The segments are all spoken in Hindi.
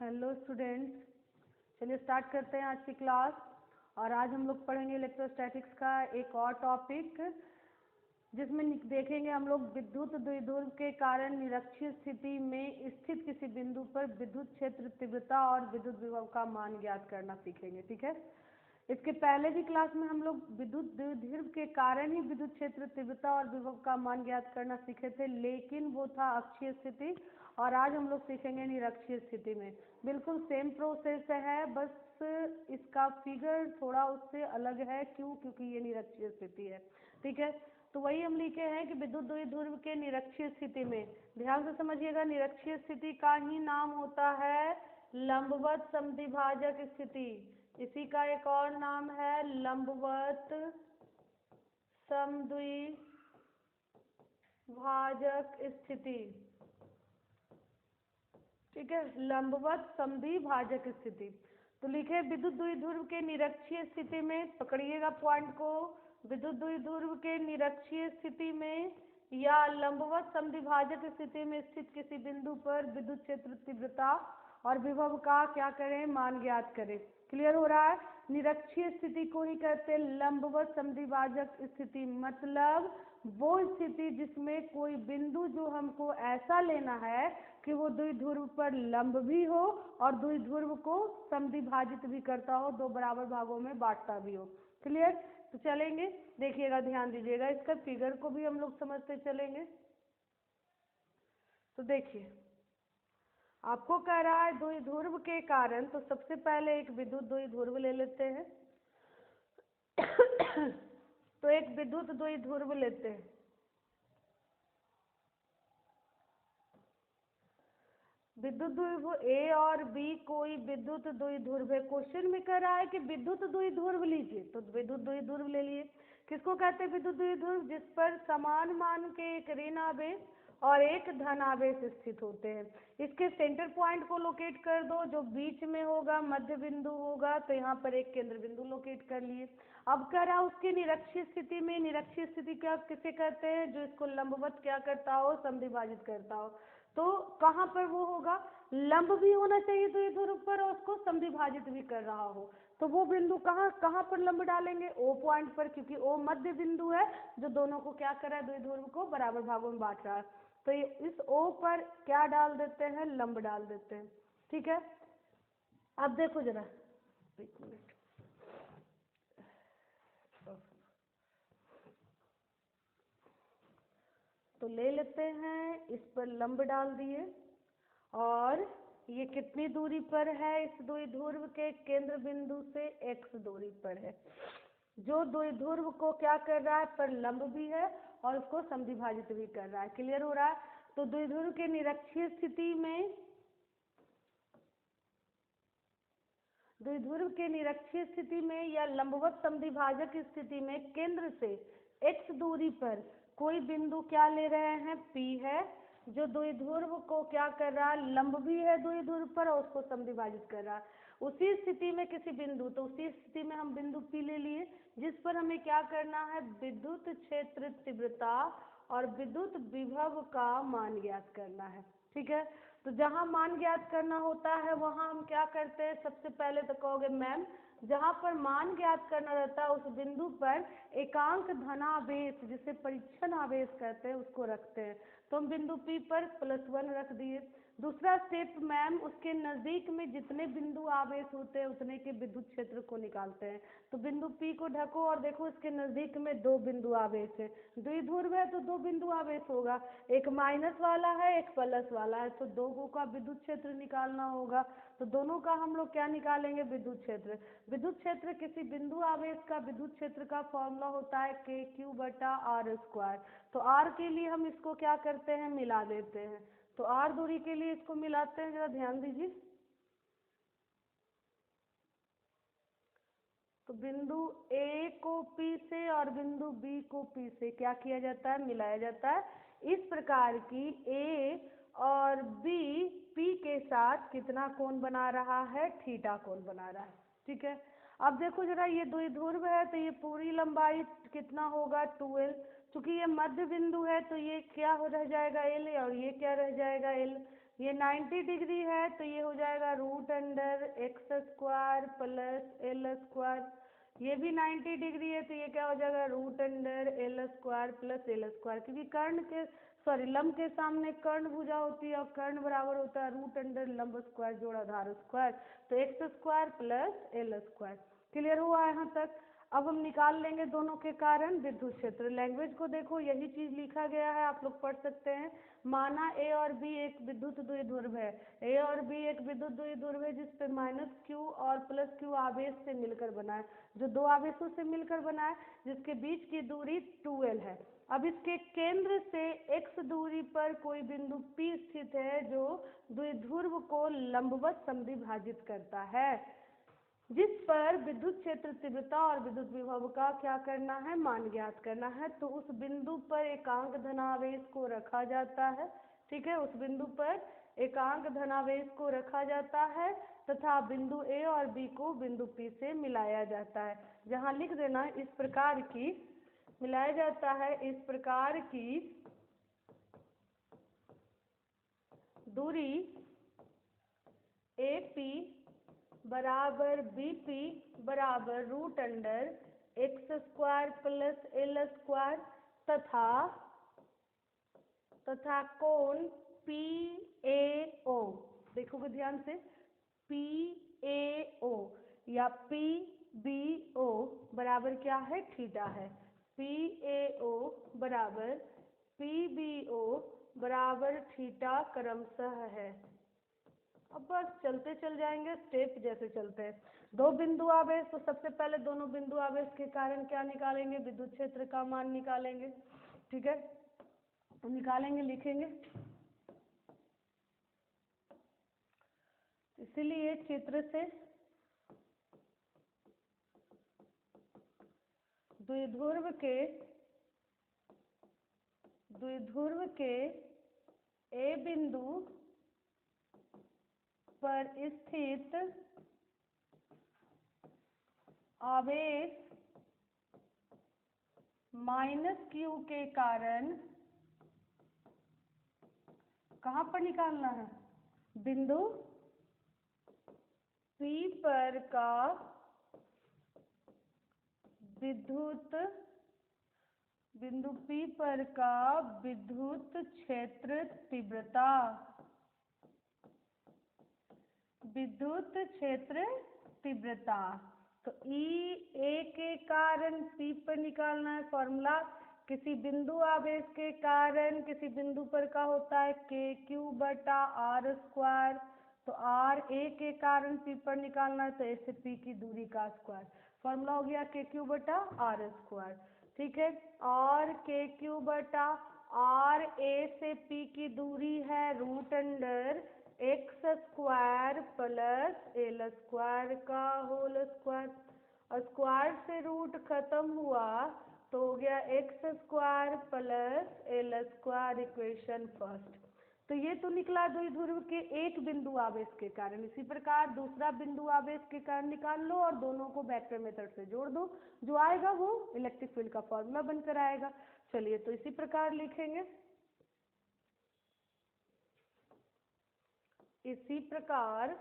हेलो स्टूडेंट्स, चलिए स्टार्ट करते हैं आज की क्लास। और आज हम लोग पढ़ेंगे इलेक्ट्रोस्टैटिक्स का एक और टॉपिक, जिसमें देखेंगे हम लोग विद्युत द्विध्रुव के कारण निरक्षीय स्थिति में स्थित किसी बिंदु पर विद्युत क्षेत्र तीव्रता और विद्युत विभव का मान ज्ञात करना सीखेंगे। ठीक है, इसके पहले भी क्लास में हम लोग विद्युत द्विध्रुव के कारण ही विद्युत क्षेत्र तीव्रता और विभव का मान ज्ञात करना सीखे थे, लेकिन वो था अक्षीय स्थिति। और आज हम लोग सीखेंगे निरक्षीय स्थिति में। बिल्कुल सेम प्रोसेस है, बस इसका फिगर थोड़ा उससे अलग है। क्यों? क्योंकि ये निरक्षीय स्थिति है। ठीक है, तो वही हम लिखे हैं कि विद्युत द्विध्रुव के निरक्षीय स्थिति में, ध्यान से समझिएगा, निरक्षीय स्थिति का ही नाम होता है लंबवत समद्विभाजक स्थिति। इसी का एक और नाम है लंबवत समद्विभाजक स्थिति। ठीक है, लंबवत समद्विभाजक स्थिति। तो लिखे विद्युत द्विध्रुव के निरक्षीय स्थिति में, पकड़िएगा पॉइंट को, विद्युत द्विध्रुव के निरक्षीय स्थिति में या लंबवत समद्विभाजक स्थिति में स्थित किसी बिंदु पर विद्युत क्षेत्र तीव्रता और विभव का क्या करें? मान ज्ञात करें। क्लियर हो रहा है? निरक्षीय स्थिति को ही कहते हैं लंबवत समद्विभाजक स्थिति, मतलब वो स्थिति जिसमें कोई बिंदु जो हमको ऐसा लेना है कि वो द्विध्रुव पर लंब भी हो और द्विध्रुव को समद्विभाजित भी करता हो, दो बराबर भागों में बांटता भी हो। क्लियर? तो चलेंगे, देखिएगा, ध्यान दीजिएगा, इसका फिगर को भी हम लोग समझते चलेंगे। तो देखिए, आपको कह रहा है द्विध्रुव के कारण, तो सबसे पहले एक विद्युत द्विध्रुव ले लेते हैं। तो एक विद्युत द्विध्रुव लेते हैं। विद्युत द्विध्रुव ए और बी कोई विद्युत द्विध्रुव है। क्वेश्चन में कह रहा है कि विद्युत द्विध्रुव लीजिए, तो विद्युत द्विध्रुव ले लिए। किसको कहते हैं विद्युत द्विध्रुव? जिस पर समान मान के एक ऋण आवेश और एक धन आवेश स्थित होते हैं। इसके सेंटर पॉइंट को लोकेट कर दो, जो बीच में होगा मध्य बिंदु होगा, तो यहाँ पर एक केंद्र बिंदु लोकेट कर लिए। अब कह रहा है उसकी निरक्षीय स्थिति में, निरक्षीय स्थिति क्या किसे कहते हैं? जो इसको लंबवत क्या करता हो? समद्विभाजित करता हो। तो कहाँ पर वो होगा? लंब भी होना चाहिए द्विध्रुव पर और उसको समद्विभाजित भी कर रहा हो। तो वो बिंदु कहाँ कहाँ पर लंब डालेंगे? ओ पॉइंट पर, क्योंकि ओ मध्य बिंदु है जो दोनों को क्या कर रहा है? द्विध्रुव को बराबर भागों में बांट रहा है। तो ये इस ओ पर क्या डाल देते हैं? लंब डाल देते हैं। ठीक है, अब देखो जरा, एक मिनट, तो ले लेते हैं, इस पर लंब डाल दिए। और ये कितनी दूरी पर है? इस द्विध्रुव के केंद्र बिंदु से x दूरी पर है, जो द्विध्रुव को क्या कर रहा है? पर लंब भी है और उसको समद्विभाजित भी कर रहा है। क्लियर हो रहा है? तो द्विध्रुव के निरक्षीय स्थिति में, द्विध्रुव के निरक्षीय स्थिति में या लंबवत समद्विभाजक स्थिति में केंद्र से x दूरी पर कोई बिंदु क्या ले रहे हैं? P है, जो द्विध्रुव को क्या कर रहा है? लंब भी है द्विध्रुव पर और उसको समद्विभाजित कर रहा है। उसी स्थिति में किसी बिंदु, तो उसी स्थिति में हम बिंदु P ले लिए, जिस पर हमें क्या करना है? विद्युत क्षेत्र तीव्रता और विद्युत विभव का मान ज्ञात करना है। ठीक है, तो जहाँ मान ज्ञात करना होता है वहाँ हम क्या करते हैं? सबसे पहले तो कहोगे मैम, जहाँ पर मान ज्ञात करना रहता है उस बिंदु पर एकांक धनावेश, जिसे परीक्षण आवेश कहते हैं, उसको रखते हैं। तो हम बिंदु P पर +1 रख दिए। दूसरा स्टेप मैम, उसके नज़दीक में जितने बिंदु आवेश होते हैं उतने के विद्युत क्षेत्र को निकालते हैं। तो बिंदु P को ढको और देखो इसके नज़दीक में दो बिंदु आवेश है, द्विध्रुव है तो दो बिंदु आवेश होगा, एक माइनस वाला है एक प्लस वाला है, तो दोनों का विद्युत क्षेत्र निकालना होगा। तो दोनों का हम लोग क्या निकालेंगे? विद्युत क्षेत्र। विद्युत क्षेत्र किसी बिंदु आवेश का विद्युत क्षेत्र का फॉर्मूला होता है KQ/R²। तो R के लिए हम इसको क्या करते हैं? मिला देते हैं। तो R दूरी के लिए इसको मिलाते हैं, जरा ध्यान दीजिए। तो बिंदु A को P से और बिंदु B को P से क्या किया जाता है? मिलाया जाता है। इस प्रकार की A और B P के साथ कितना कोण बना रहा है? थीटा कोण बना रहा है। ठीक है, अब देखो जरा, ये द्विध्रुव है तो ये पूरी लंबाई कितना होगा? 2L। चूंकि ये मध्य बिंदु है तो ये क्या हो रह जाएगा? L, और ये क्या रह जाएगा? L। ये 90 डिग्री है तो ये हो हो जाएगा root under x square plus L square. ये भी 90 डिग्री है तो ये क्या हो जाएगा root under L square plus L square, क्योंकि लंब के सामने कर्ण भुजा होती है और कर्ण बराबर होता है रूट अंडर लंब स्क्वायर जोड़ आधार स्क्वायर, तो x square plus L square. Clear हुआ यहाँ तक? अब हम निकाल लेंगे दोनों के कारण विद्युत क्षेत्र। लैंग्वेज को देखो, यही चीज लिखा गया है, आप लोग पढ़ सकते हैं। माना ए और बी एक विद्युत द्विध्रुव है, ए और बी एक विद्युत द्विध्रुव है जिसपे माइनस क्यू और प्लस क्यू आवेश से मिलकर बना है, जो दो आवेशों से मिलकर बना है, जिसके बीच की दूरी 2l है। अब इसके केंद्र से x दूरी पर कोई बिंदु P स्थित है जो द्विध्रुव को लंबवत समद्विभाजित करता है, जिस पर विद्युत क्षेत्र तीव्रता और विद्युत विभव का क्या करना है, मान ज्ञात करना है। तो उस बिंदु पर एकांक धनावेश को रखा जाता है, ठीक है, उस बिंदु पर एकांक धनावेश को रखा जाता है तथा बिंदु ए और बी को बिंदु पी से मिलाया जाता है। जहाँ लिख देना इस प्रकार की मिलाया जाता है, इस प्रकार की दूरी ए पी बराबर बी पी बराबर root under x square plus L square तथा कोण पी ए ओ, देखोगे ध्यान से, पी ए ओ या पी बी ओ बराबर क्या है, थीटा है। पी ए ओ बराबर पी बी ओ बराबर थीटा क्रमशः है। अब बस चलते चल जाएंगे स्टेप जैसे चलते हैं। दो बिंदु आवेश, तो सबसे पहले दोनों बिंदु आवेश के कारण क्या निकालेंगे, विद्युत क्षेत्र का मान निकालेंगे, ठीक है, तो निकालेंगे, लिखेंगे। इसीलिए चित्र से द्विध्रुव के ए बिंदु पर स्थित आवेश माइनस क्यू के कारण कहाँ पर निकालना है, बिंदु P पर का बिंदु P पर का विद्युत क्षेत्र तीव्रता, विद्युत क्षेत्र तीव्रता। तो ई ए के कारण P पर निकालना है फॉर्मूला। किसी बिंदु आवेश के कारण किसी बिंदु पर का होता है के क्यू बटा आर स्क्वायर, तो आर ए के कारण P पर निकालना है तो ए से P की दूरी का स्क्वायर, फॉर्मूला हो गया के क्यू बटा आर स्क्वायर, ठीक है। और के क्यू बटा आर ए से P की दूरी है root under x square plus L square का होल स्क्वायर, और स्क्वायर से रूट खत्म हुआ तो हो गया x square plus L square, equation first. तो ये तो निकला द्विध्रुव के एक बिंदु आवेश के कारण। इसी प्रकार दूसरा बिंदु आवेश के कारण निकाल लो और दोनों को वेक्टर मेथड से जोड़ दो, जो आएगा वो इलेक्ट्रिक फील्ड का फॉर्मूला बनकर आएगा। चलिए तो इसी प्रकार लिखेंगे, इसी प्रकार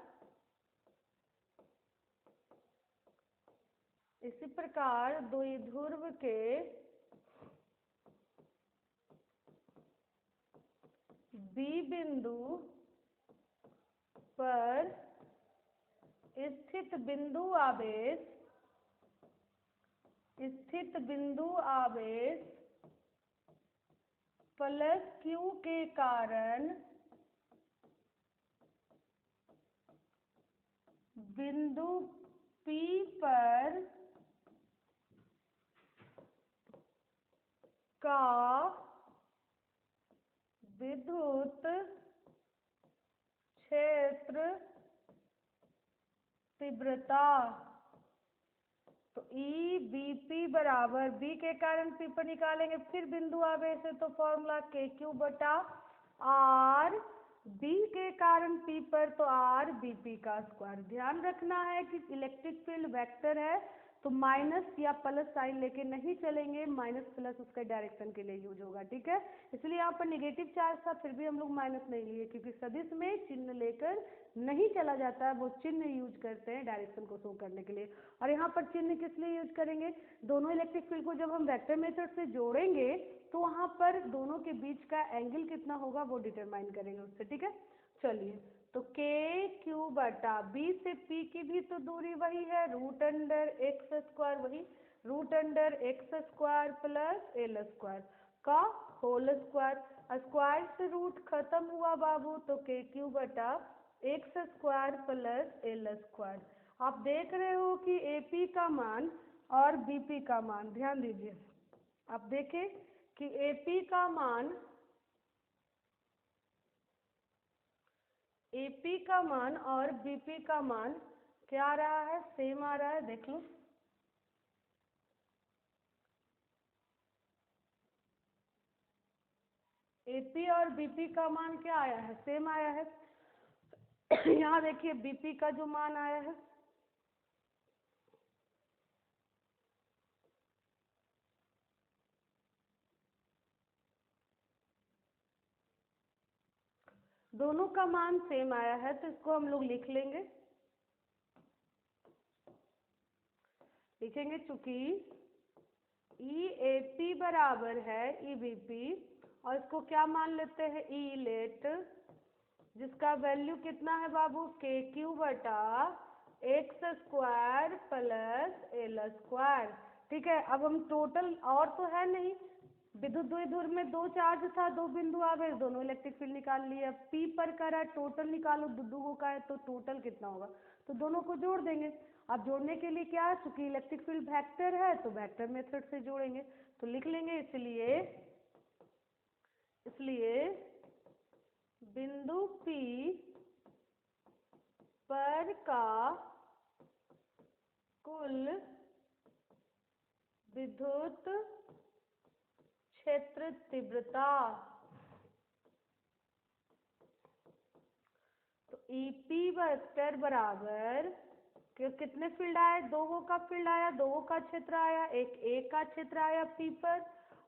द्विध्रुव के बी बिंदु पर स्थित बिंदु आवेश प्लस क्यू के कारण बिंदु P पर का विद्युत क्षेत्र तीव्रता। तो ई बी पी बराबर बी के कारण P पर निकालेंगे, फिर बिंदु आवेश है तो फॉर्मूला के क्यू बटा आर, बी के कारण P पर तो आर बी पी का स्क्वायर। ध्यान रखना है कि इलेक्ट्रिक फील्ड वेक्टर है तो माइनस या प्लस साइन लेके नहीं चलेंगे, माइनस प्लस उसका डायरेक्शन के लिए यूज होगा, ठीक है। इसलिए यहाँ पर नेगेटिव चार्ज था फिर भी हम लोग माइनस नहीं लिए, क्योंकि सदिश में चिन्ह लेकर नहीं चला जाता है, वो चिन्ह यूज करते हैं डायरेक्शन को शो करने के लिए। और यहाँ पर चिन्ह किस लिए यूज करेंगे, दोनों इलेक्ट्रिक फील्ड को जब हम वेक्टर मेथड से जोड़ेंगे तो वहाँ पर दोनों के बीच का एंगल कितना होगा वो डिटरमाइन करेंगे उससे, ठीक है। चलिए, तो के क्यू बटा बी से पी की भी तो दूरी वही है, रूट अंडर एक्स स्क्वायर, वही root under x square plus L square का होल स्क्वायर। स्क्वायर से रूट खत्म हुआ बाबू, तो के क्यू बटा x square plus L square. आप देख रहे हो कि एपी का मान और बीपी का मान, ध्यान दीजिए, आप देखें कि एपी का मान और बीपी का मान क्या आ रहा है, सेम आ रहा है, देख लो। एपी और बीपी का मान क्या आया है, सेम आया है। यहाँ देखिए बीपी का जो मान आया है, दोनों का मान सेम आया है, तो इसको हम लोग लिखेंगे चूंकि ई ए पी बराबर है ई बी पी, और इसको क्या मान लेते हैं, ई लेट, जिसका वैल्यू कितना है बाबू, के क्यू बटा x square plus L square, ठीक है। अब हम टोटल, और तो है नहीं, विद्युत द्विध्रुव में दो चार्ज था, दो बिंदु आ गए, दोनों इलेक्ट्रिक फील्ड निकाल लिए। अब पी पर का है टोटल निकालो, दो का है तो टोटल कितना होगा, तो दोनों को जोड़ देंगे। अब जोड़ने के लिए क्या है, चूंकि इलेक्ट्रिक फील्ड वेक्टर है तो वेक्टर मेथड से जोड़ेंगे, तो लिख लेंगे, इसलिए बिंदु P पर का कुल विद्युत क्षेत्र तीव्रता, तो EP वेक्टर बराबर कितने फील्ड आए, दो का फील्ड आया, दो का क्षेत्र आया, एक ए का क्षेत्र आया P पर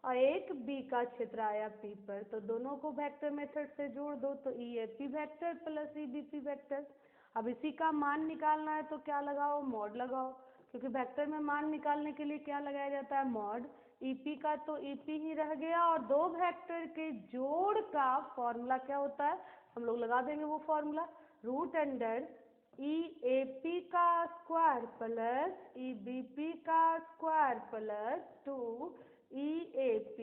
और एक बी का क्षेत्र आया P पर, तो दोनों को वेक्टर मेथड से जोड़ दो, तो EAP vector plus EBP vector. अब इसी का मान निकालना है तो क्या लगाओ, मॉड लगाओ, क्योंकि वेक्टर में मान निकालने के लिए क्या लगाया जाता है, मॉड। EP का तो EP ही रह गया, और दो वेक्टर के जोड़ का फॉर्मूला क्या होता है, हम लोग लगा देंगे वो फॉर्मूला, रूट अंडर EAP का स्क्वायर प्लस EBP का स्क्वायर प्लस 2 EAP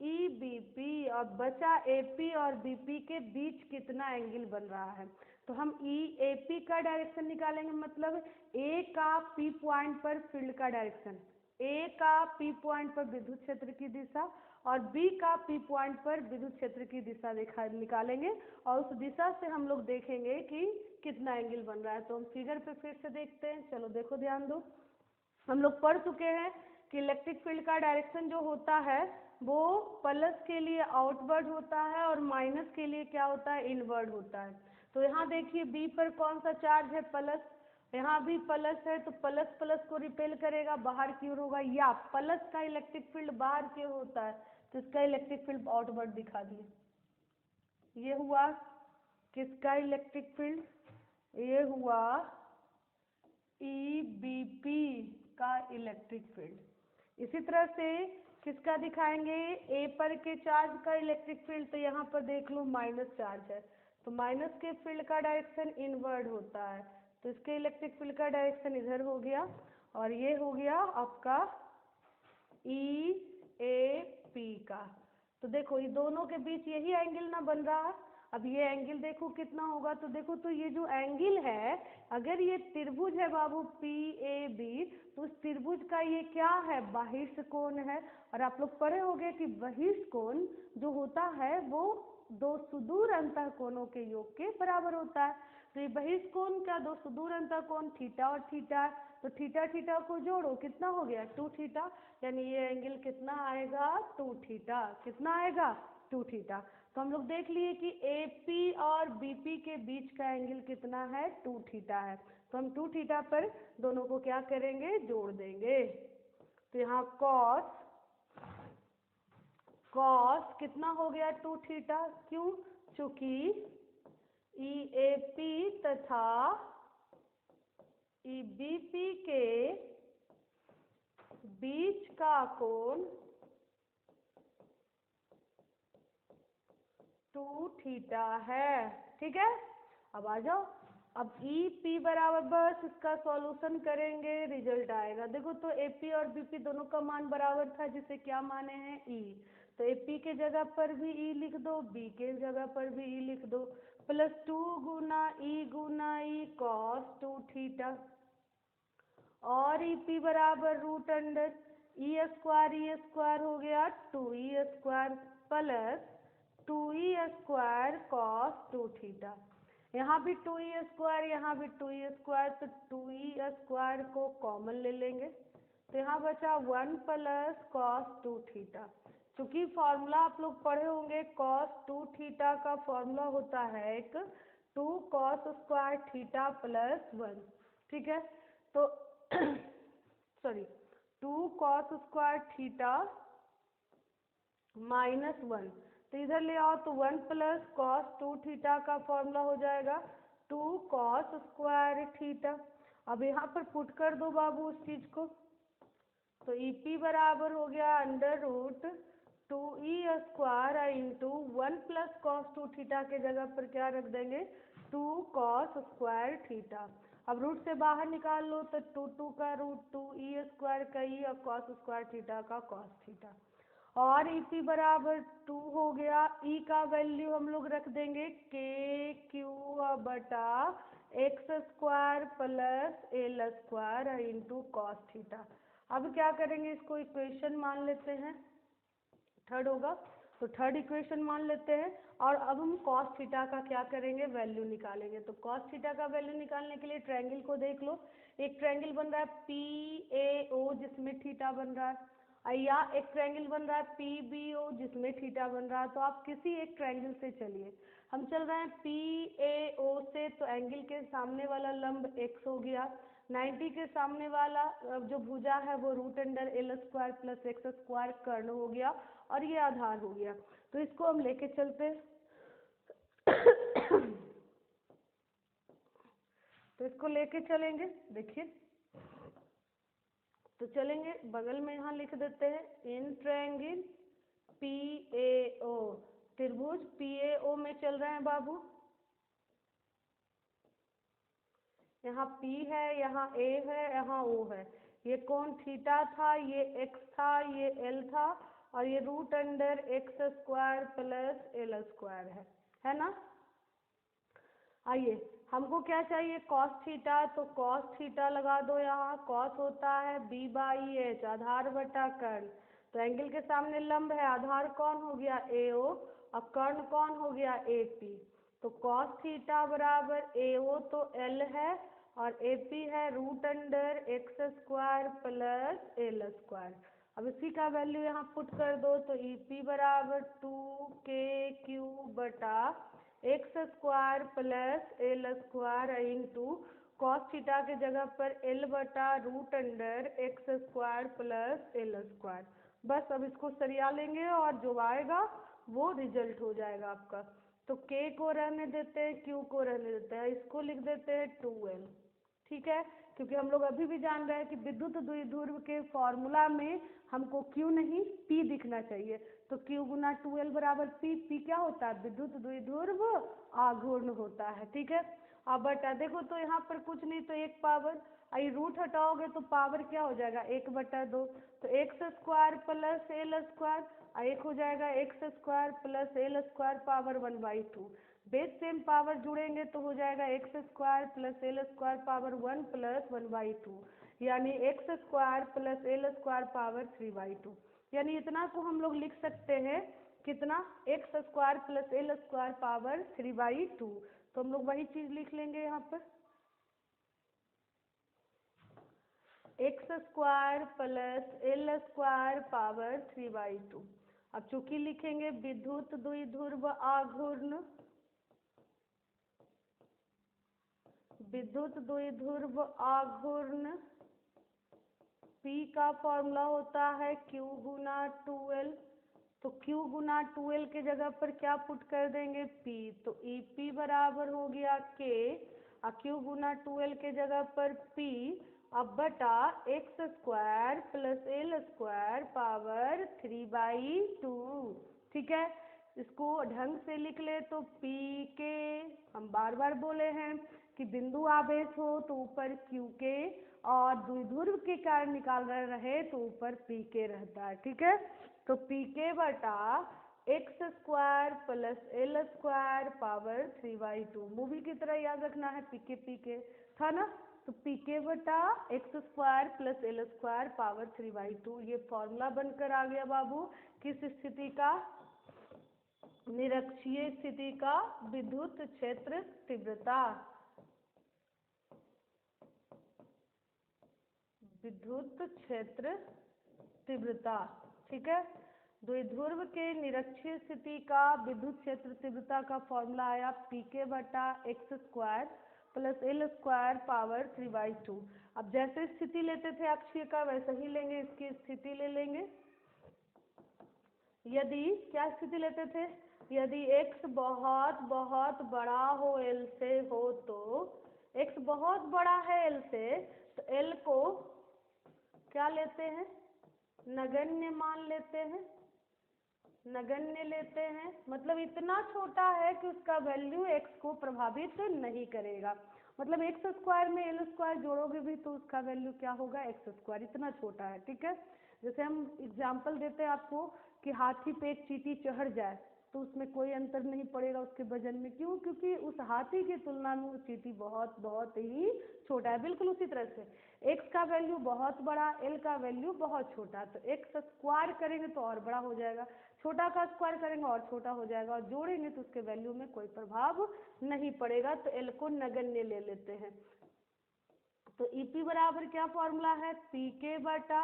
EBP, और बचा AP और BP के बीच कितना एंगल बन रहा है, तो हम EAP का डायरेक्शन निकालेंगे, मतलब A का P पॉइंट पर फील्ड का डायरेक्शन, A का P पॉइंट पर विद्युत क्षेत्र की दिशा और B का P पॉइंट पर विद्युत क्षेत्र की दिशा निकालेंगे, और उस दिशा से हम लोग देखेंगे कि कितना एंगल बन रहा है। तो हम फिगर पे फिर से देखते हैं, चलो देखो ध्यान दो, हम लोग पढ़ चुके हैं कि इलेक्ट्रिक फील्ड का डायरेक्शन जो होता है वो प्लस के लिए आउटवर्ड होता है और माइनस के लिए क्या होता है, इनवर्ड होता है। तो यहाँ देखिए बी पर कौन सा चार्ज है, प्लस, यहाँ भी प्लस है, तो प्लस प्लस को रिपेल करेगा, बाहर की ओर होगा, या प्लस का इलेक्ट्रिक फील्ड बाहर की ओर होता है तो इसका इलेक्ट्रिक फील्ड आउटवर्ड दिखा दिए। ये हुआ किसका इलेक्ट्रिक फील्ड, ये हुआ EBP का इलेक्ट्रिक फील्ड। इसी तरह से किसका दिखाएंगे, ए पर के चार्ज का इलेक्ट्रिक फील्ड, तो यहाँ पर देख लो माइनस चार्ज है, तो माइनस के फील्ड का डायरेक्शन इनवर्ड होता है, तो इसके इलेक्ट्रिक फील्ड का डायरेक्शन इधर हो गया, और ये हो गया आपका EAP का। तो देखो ये दोनों के बीच यही एंगल ना बन रहा है, अब ये एंगल देखो कितना होगा, तो देखो तो ये जो एंगल है, अगर ये त्रिभुज है बाबू PAB, तो उस त्रिभुज का ये क्या है, बहिष्ठ कोण है, और आप लोग पढ़े होंगे कि बहिष्ठ कोण जो होता है वो दो सुदूर अंतः कोणों के योग के बराबर होता है। तो ये बहिष्ठ कोण का दो सुदूर अंतः कोण थीटा और थीटा, तो थीटा थीटा को जोड़ो, कितना हो गया 2 थीटा, यानी ये एंगल कितना आएगा 2 थीटा, कितना आएगा 2 थीटा। तो हम लोग देख लिए कि AP और BP के बीच का एंगल कितना है, 2 थीटा है। तो हम 2 थीटा पर दोनों को क्या करेंगे, जोड़ देंगे। तो यहाँ कॉस कितना हो गया, 2 थीटा। क्यों, चूंकि EAP तथा EBP के बीच का कोण 2 थीटा है। ठीक है, अब आ जाओ, अब EP बराबर, बस इसका सॉल्यूशन करेंगे, रिजल्ट आएगा। देखो तो AP और BP दोनों का मान बराबर था, जिसे क्या माने हैं, E। तो AP के जगह पर भी E लिख दो, B के जगह पर भी E लिख दो, प्लस 2 गुना E कॉस 2 थीटा, और EP बराबर रूट अंडर E स्क्वायर हो गया 2E square plus 2E square cos 2 theta. यहाँ भी 2E स्क्वायर, यहाँ भी 2E स्क्वायर, तो 2E स्क्वायर को कॉमन ले लेंगे, तो यहाँ बचा 1 प्लस कॉस 2 थीटा। चूंकि फॉर्मूला आप लोग पढ़े होंगे, कॉस 2 थीटा का फॉर्मूला होता है एक 2 कॉस स्क्वायर थीटा प्लस 1। ठीक है, तो sorry 2 cos square theta minus 1, तो इधर ले आओ, तो 1 प्लस कॉस 2 थीटा का फॉर्मूला हो जाएगा 2 कॉस स्क्वायर थीटा। अब यहाँ पर पुट कर दो बाबू उस चीज को, तो EP बराबर हो गया under root 2E square into 1 plus cos 2 theta के जगह पर क्या रख देंगे, 2 कॉस स्क्वायर थीटा। अब रूट से बाहर निकाल लो, तो 2 का रूट 2E स्क्वायर का E और कॉस स्क्वायर थीटा का कॉस थीटा, और EP बराबर 2 हो गया। E का वैल्यू हम लोग रख देंगे KQ बटा x square plus L square into cos theta. अब क्या करेंगे, इसको इक्वेशन मान लेते हैं, थर्ड होगा, तो थर्ड इक्वेशन मान लेते हैं, और अब हम कॉस थीटा का क्या करेंगे, वैल्यू निकालेंगे। तो कॉस थीटा का वैल्यू निकालने के लिए ट्रायंगल को देख लो, एक ट्रायंगल बन रहा है PAO जिसमें थीटा बन रहा है, या एक ट्रायंगल बन रहा है PBO जिसमें थीटा बन रहा है। तो आप किसी एक ट्रायंगल से चलिए, हम चल रहे हैं PAO से, तो एंगल के सामने वाला लंब x हो गया, 90 के सामने वाला जो भुजा है वो root under L square plus x square कर्ण हो गया, और ये आधार हो गया। तो इसको हम लेके चलते हैं तो इसको लेके चलेंगे, देखिए, तो चलेंगे बगल में यहाँ लिख देते हैं इन ट्रायंगल PAO, त्रिभुज PAO में चल रहे हैं बाबू, यहाँ P है, यहाँ A है, यहाँ O है, ये कोण थीटा था, ये x था, ये L था, और ये root under x square plus L square है ना। आइए, हमको क्या चाहिए, कॉस थीटा, तो कॉस थीटा लगा दो यहाँ, कॉस होता है B/H आधार बटा कर्ण, तो एंगल के सामने लंब है, आधार कौन हो गया AO, और कर्ण कौन हो गया AP, तो कॉस थीटा बराबर AO तो L है, और AP है root under x square plus L square. अब इसी का वैल्यू यहाँ पुट कर दो, तो EP बराबर 2KQ बटा x square plus L square into cos theta के जगह पर L बटा root under x square plus L square. बस अब इसको सरिया लेंगे, और जो आएगा वो रिजल्ट हो जाएगा आपका। तो K को रहने देते हैं, Q को रहने देते हैं, इसको लिख देते हैं 2L। ठीक है, क्योंकि हम लोग अभी भी जान रहे हैं कि विद्युत द्विध्रुव के फॉर्मूला में हमको Q नहीं P दिखना चाहिए, तो Q गुना 2L बराबर P। P क्या होता है, विद्युत द्विध्रुव आघूर्ण होता है। ठीक है, अब बटा देखो, तो यहाँ पर कुछ नहीं, तो एक पावर, आई रूट हटाओगे तो पावर क्या हो जाएगा 1/2, तो x square plus L square, एक हो जाएगा x square plus L square power 1/2, base same power जुड़ेंगे तो हो जाएगा x square plus L square power 1 plus 1/2, यानी x square plus L square power 3/2, यानी इतना को हम लोग लिख सकते हैं कितना, x square plus L square power 3/2। तो हम लोग वही चीज लिख लेंगे यहाँ पर, x square plus L square power 3/2। अब चूंकि लिखेंगे विद्युत द्विध्रुव आघूर्ण, विद्युत द्विध्रुव आघूर्ण P का फॉर्मूला होता है Q गुना 2L। तो Q गुना 2L के जगह पर क्या पुट कर देंगे P, तो EP बराबर हो गया K और Q गुना 2L के जगह पर P अब बटा x square plus L square power 3/2। ठीक है, इसको ढंग से लिख ले तो P के, हम बार बार बोले हैं कि बिंदु आवेश हो तो ऊपर Q के और द्विध्रुव के कारण निकाल रहे तो ऊपर P के रहता है। ठीक है, तो P के बटा x square plus L square power 3/2। Movie की तरह याद रखना है, पी के था ना, तो पी के बटा x square plus L square power 3/2। ये फॉर्मूला बनकर आ गया बाबू किस स्थिति का, निरक्षीय स्थिति का विद्युत क्षेत्र तीव्रता, विद्युत क्षेत्र तीव्रता। ठीक है, द्विध्रुव के निरक्षीय स्थिति का विद्युत क्षेत्र तीव्रता का फॉर्मूला आया पी के बटा x square plus L square power 3/2। अब जैसे स्थिति लेते थे अक्षीय का वैसे ही लेंगे, इसकी स्थिति ले लेंगे। यदि क्या स्थिति लेते थे, यदि x बहुत बहुत बड़ा हो l से हो, तो x बहुत बड़ा है l से, तो l को क्या लेते हैं, नगण्य मान लेते हैं, नगण्य लेते हैं। मतलब इतना छोटा है कि उसका वैल्यू x को प्रभावित नहीं करेगा। मतलब एक्स स्क्वायर में एल स्क्वायर जोड़ोगे भी तो उसका वैल्यू क्या होगा, एक्स स्क्वायर, इतना छोटा है। ठीक है, जैसे हम एग्जाम्पल देते हैं आपको कि हाथी पे एक चींटी चढ़ जाए तो उसमें कोई अंतर नहीं पड़ेगा उसके वजन में, क्यों, क्योंकि उस हाथी की तुलना में वो चींटी बहुत बहुत ही छोटा है। बिल्कुल उसी तरह से x का वैल्यू बहुत बड़ा, l का वैल्यू बहुत छोटा, तो x स्क्वायर करेंगे तो और बड़ा हो जाएगा, छोटा का स्क्वायर करेंगे और छोटा हो जाएगा, और जोड़ेंगे तो उसके वैल्यू में कोई प्रभाव नहीं पड़ेगा। तो l को नगण्य ले लेते हैं। तो EP बराबर क्या फॉर्मूला है, पी के बटा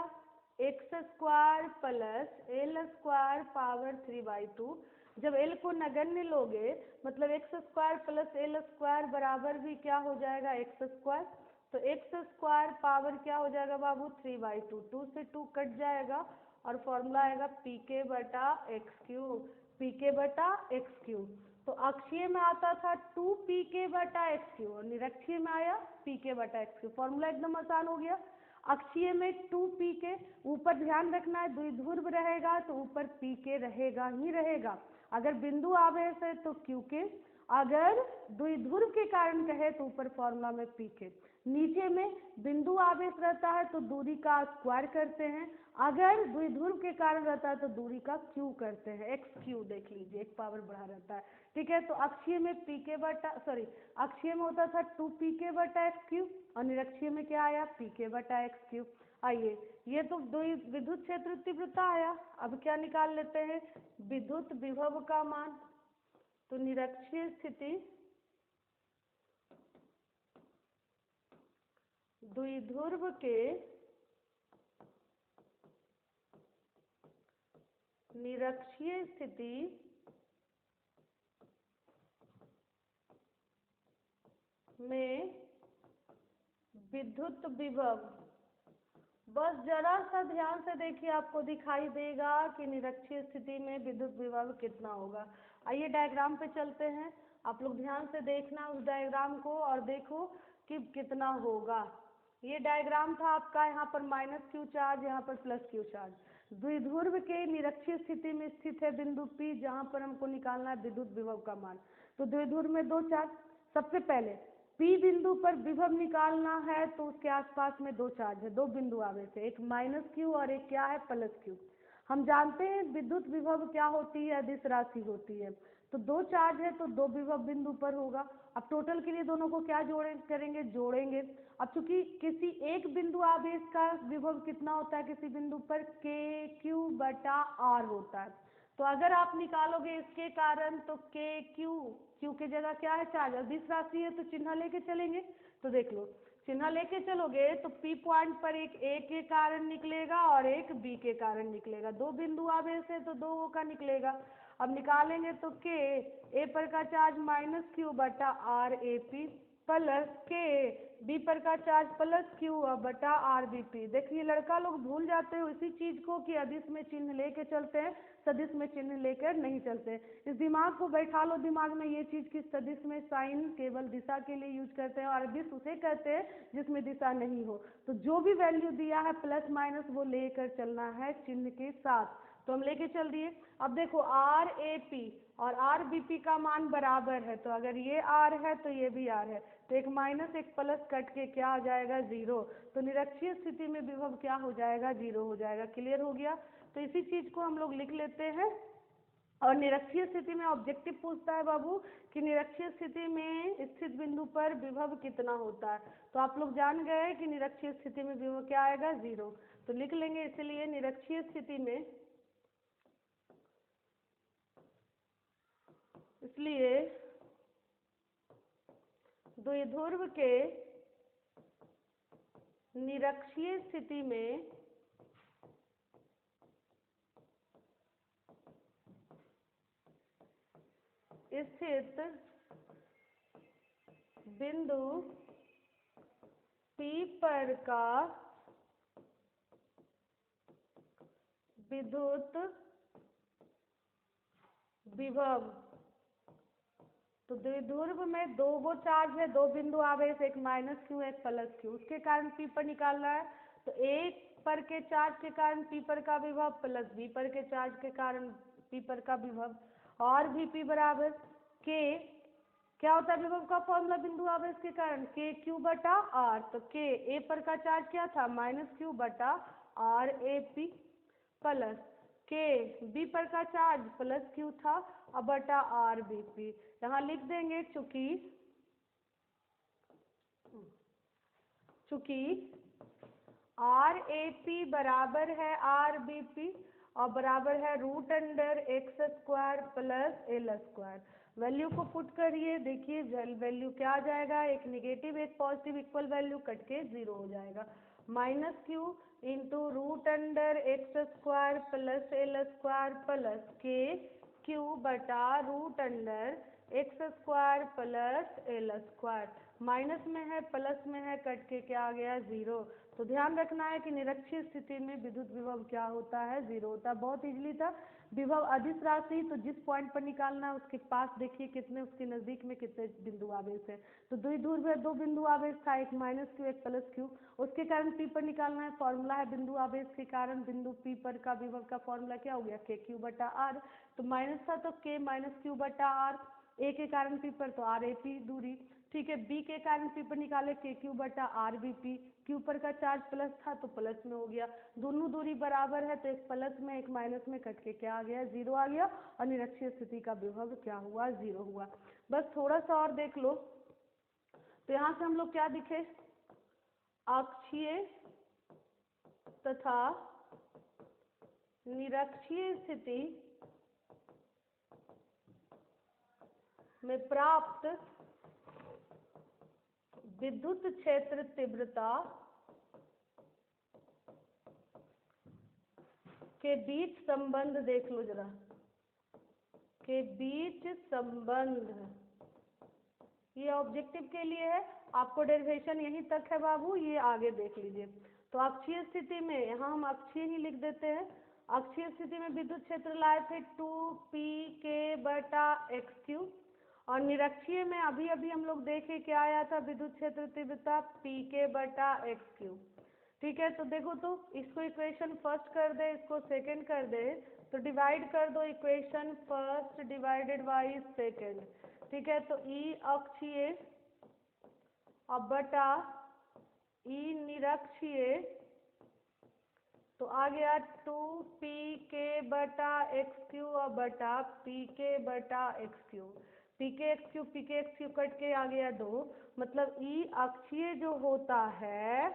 x square plus L square power 3/2। जब l को नगण्य लोगे मतलब x square plus L square बराबर भी क्या हो जाएगा, एक्स स्क्वायर, तो एक्स स्क्वायर पावर क्या हो जाएगा बाबू 3/2, 2 से 2 कट जाएगा और फॉर्मूला आएगा पी के बटा एक्स क्यूब, पी के बटा एक्स क्यूब। तो अक्षीय में आता था 2 पी के बटा एक्स क्यूब और निरक्षीय में आया पी के बटा एक्स क्यूब। फॉर्मूला एकदम आसान हो गया। अक्षीय में 2 पी के, ऊपर ध्यान रखना है द्विध्रुव रहेगा तो ऊपर पी के रहेगा ही रहेगा। अगर बिंदु आवेश है तो क्यू के, अगर द्विध्रुव के कारण कहे तो ऊपर फॉर्मूला में पी के। नीचे में बिंदु आवेश रहता है तो दूरी का स्क्वायर करते हैं, अगर द्विध्रुव के कारण रहता है तो दूरी का क्यू करते हैं, एक्स क्यू देख लीजिए, एक पावर बढ़ा रहता है। ठीक है, तो अक्षीय में पी के बटा अक्षीय में होता था 2 पी के बटा एक्स क्यू और निरक्षीय में क्या आया पी के बटा एक्स क्यू। आइए, ये तो विद्युत क्षेत्र तीव्रता आया। अब क्या निकाल लेते हैं, विद्युत विभव का मान। तो निरक्षीय स्थिति द्विध्रुव के निरक्षीय स्थिति में विद्युत विभव, बस जरा सा ध्यान से देखिए आपको दिखाई देगा कि निरक्षीय स्थिति में विद्युत विभव कितना होगा। आइए डायग्राम पे चलते हैं, आप लोग ध्यान से देखना उस डायग्राम को और देखो कि कितना होगा। ये डायग्राम था आपका, यहाँ पर -q चार्ज, यहाँ पर +q चार्ज। द्विध्रुव के निरक्षीय स्थिति में स्थित है बिंदु P, जहाँ पर हमको निकालना है विद्युत विभव का मान। तो द्विध्रुव में 2 चार्ज, सबसे पहले P बिंदु पर विभव निकालना है तो उसके आसपास में 2 चार्ज है, 2 बिंदु आवेश है, एक -q और एक क्या है +q। हम जानते हैं विद्युत विभव क्या होती है, अदिश राशि होती है। तो 2 चार्ज है तो 2 विभव बिंदु पर होगा। अब टोटल के लिए दोनों को क्या जोड़ेंगे। अब चूंकि किसी एक बिंदु आवेश का विभव कितना होता है किसी बिंदु पर, k q बटा r होता है। तो अगर आप निकालोगे इसके कारण तो के क्यू, क्यू की जगह क्या है चार्ज, अदिश राशि है तो चिन्ह लेके चलेंगे। तो देख लो चिन्ह लेके चलोगे तो पी पॉइंट पर एक ए के कारण निकलेगा और एक बी के कारण निकलेगा, दो बिंदु आवेश है तो दो का निकलेगा। अब निकालेंगे तो के ए पर का चार्ज माइनस क्यू बटा आर ए पी प्लस के बी पर का चार्ज प्लस क्यू बटा आर बी पी। देखिए लड़का लोग भूल जाते हैं इसी चीज को कि अदिश में चिन्ह लेके चलते हैं, सदिश में चिन्ह लेकर नहीं चलते। इस दिमाग को बैठा लो दिमाग में ये चीज कि सदिश में साइन केवल दिशा के लिए यूज करते हैं और अदिश उसे कहते हैं जिसमें दिशा नहीं हो। तो जो भी वैल्यू दिया है प्लस माइनस वो लेकर चलना है चिन्ह के साथ, तो हम लेके चल दिए। अब देखो आर ए पी और आर बी पी का मान बराबर है, तो अगर ये आर है तो ये भी आर है, तो एक माइनस एक प्लस कट के क्या हो जाएगा जीरो, तो निरक्षीय स्थिति में विभव क्या हो जाएगा जीरो हो जाएगा। क्लियर हो गया। तो इसी चीज को हम लोग लिख लेते हैं। और निरक्षीय स्थिति में ऑब्जेक्टिव पूछता है बाबू कि निरक्षीय स्थिति में स्थित बिंदु पर विभव कितना होता है, तो आप लोग जान गए कि निरक्षीय स्थिति में विभव क्या आएगा जीरो, तो लिख लेंगे। इसलिए निरक्षीय स्थिति में, इसलिए द्विध्रुव के निरक्षीय स्थिति में स्थित बिंदु P पर का विद्युत विभव, तो द्विध्रुव में दो गो चार्ज है, दो बिंदु आवेश, एक माइनस क्यू एक प्लस क्यू, उसके कारण P पर निकालना है। तो एक पर के चार्ज के कारण P पर का विभव प्लस बी पर के चार्ज के कारण P पर का विभव, और भी P बराबर के क्या होता है विभव का फॉर्मूला बिंदु आवेश के कारण के क्यू बटा आर, तो के ए पर का चार्ज क्या था माइनस क्यू बटा आर ए पी प्लस के बी पर का चार्ज प्लस क्यू था अब बटा आर बी पी। यहाँ लिख देंगे चूंकि आर ए पी बराबर है आर बी पी और बराबर है root under x square plus L square. Value को पुट करिए, देखिए वैल्यू क्या आ जाएगा, एक निगेटिव एक पॉजिटिव इक्वल वैल्यू कट के जीरो हो जाएगा। Minus Q into root under x square plus L square plus K Q बटा root under x square plus L square, minus में है प्लस में है कट के क्या आ गया जीरो। तो ध्यान रखना है कि निरक्षीय स्थिति में विद्युत विभव क्या होता है जीरो होता है। बहुत इजली था। विभव अदिश राशि तो जिस पॉइंट पर निकालना है उसके पास देखिए कितने, उसके नजदीक में कितने बिंदु आवेश है, तो द्विध्रुव में दो बिंदु आवेश था, एक माइनस क्यू एक प्लस क्यू, उसके कारण P पर निकालना है। फॉर्मूला है बिंदु आवेश के कारण बिंदु P पर का विभव का फॉर्मूला क्या हो गया के क्यू बटा आर, तो माइनस था तो के माइनस क्यू बटा आर, ए के कारण P पर तो आर ए पी दूरी, ठीक है। बी के कारण P पर निकाले के क्यू बटा आर बी पी, क्यू पर का चार्ज प्लस था तो प्लस में हो गया, दोनों दूरी बराबर है तो एक प्लस में एक माइनस में कट के क्या आ गया जीरो आ गया, और निरक्षीय स्थिति का विभव क्या हुआ जीरो हुआ। बस थोड़ा सा और देख लो, तो यहाँ से हम लोग क्या दिखे, अक्षीय तथा निरक्षीय स्थिति में प्राप्त विद्युत क्षेत्र तीव्रता के बीच संबंध देख लो जरा, के बीच संबंध, ये ऑब्जेक्टिव के लिए है, आपको डेरिवेशन यहीं तक है बाबू, ये आगे देख लीजिए। तो अक्षीय स्थिति में यहाँ हम अक्षीय ही लिख देते हैं, अक्षीय स्थिति में विद्युत क्षेत्र लाए थे 2p के बटा एक्स क्यू, और निरक्षीय में अभी अभी हम लोग देखे क्या आया था विद्युत क्षेत्र तीव्रता p के बटा एक्स क्यू, ठीक है। तो देखो तो इसको इक्वेशन फर्स्ट कर दे, इसको सेकंड कर दे, तो डिवाइड कर दो equation first divided by second, ठीक है। तो ई अक्षीय अब बटा ई निरक्षीय, तो आ गया 2p के बटा एक्स क्यू और बटा p के बटा एक्स क्यू, p के एक्स क्यू कट के आ गया दो, मतलब ई अक्षीय जो होता है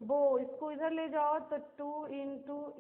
वो इसको इधर ले जाओ तो 2 ×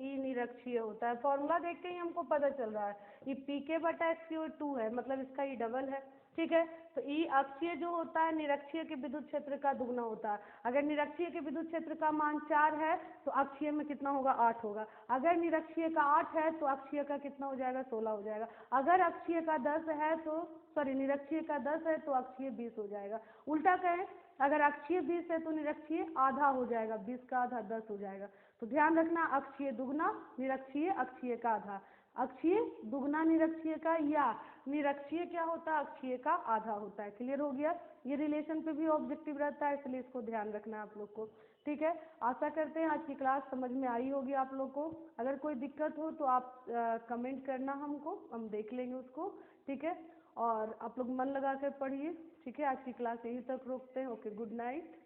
ई निरक्षीय होता है। फॉर्मूला देख के ही हमको पता चल रहा है ये पी के बटा एस क्यू 2 है, मतलब इसका ई डबल है। ठीक है, तो ई अक्षीय जो होता है निरक्षीय के विद्युत क्षेत्र का दुगना होता है। अगर निरक्षीय के विद्युत क्षेत्र का मान 4 है तो अक्षीय में कितना होगा, 8 होगा। अगर निरक्षीय का 8 है तो अक्षीय का कितना हो जाएगा, 16 हो जाएगा। अगर अक्षीय का 10 है तो सॉरी निरक्षीय का 10 है तो अक्षीय 20 हो जाएगा। उल्टा कहें, अगर अक्षीय 20 है तो निरक्षीय आधा हो जाएगा, 20 का आधा 10 हो जाएगा। तो ध्यान रखना, अक्षीय दुगना निरक्षीय अक्षीय का आधा, अक्षीय दुगना निरक्षीय का, या निरक्षीय क्या होता है, अक्षीय का आधा होता है। क्लियर हो गया, ये रिलेशन पे भी ऑब्जेक्टिव रहता है, इसलिए इसको ध्यान रखना है आप लोग को। ठीक है, आशा करते हैं आज की क्लास समझ में आई होगी आप लोग को। अगर कोई दिक्कत हो तो आप कमेंट करना हमको, हम देख लेंगे उसको। ठीक है, और आप लोग मन लगा कर पढ़िए। ठीक है, आज की क्लास यहीं तक रोकते हैं। Okay, good night.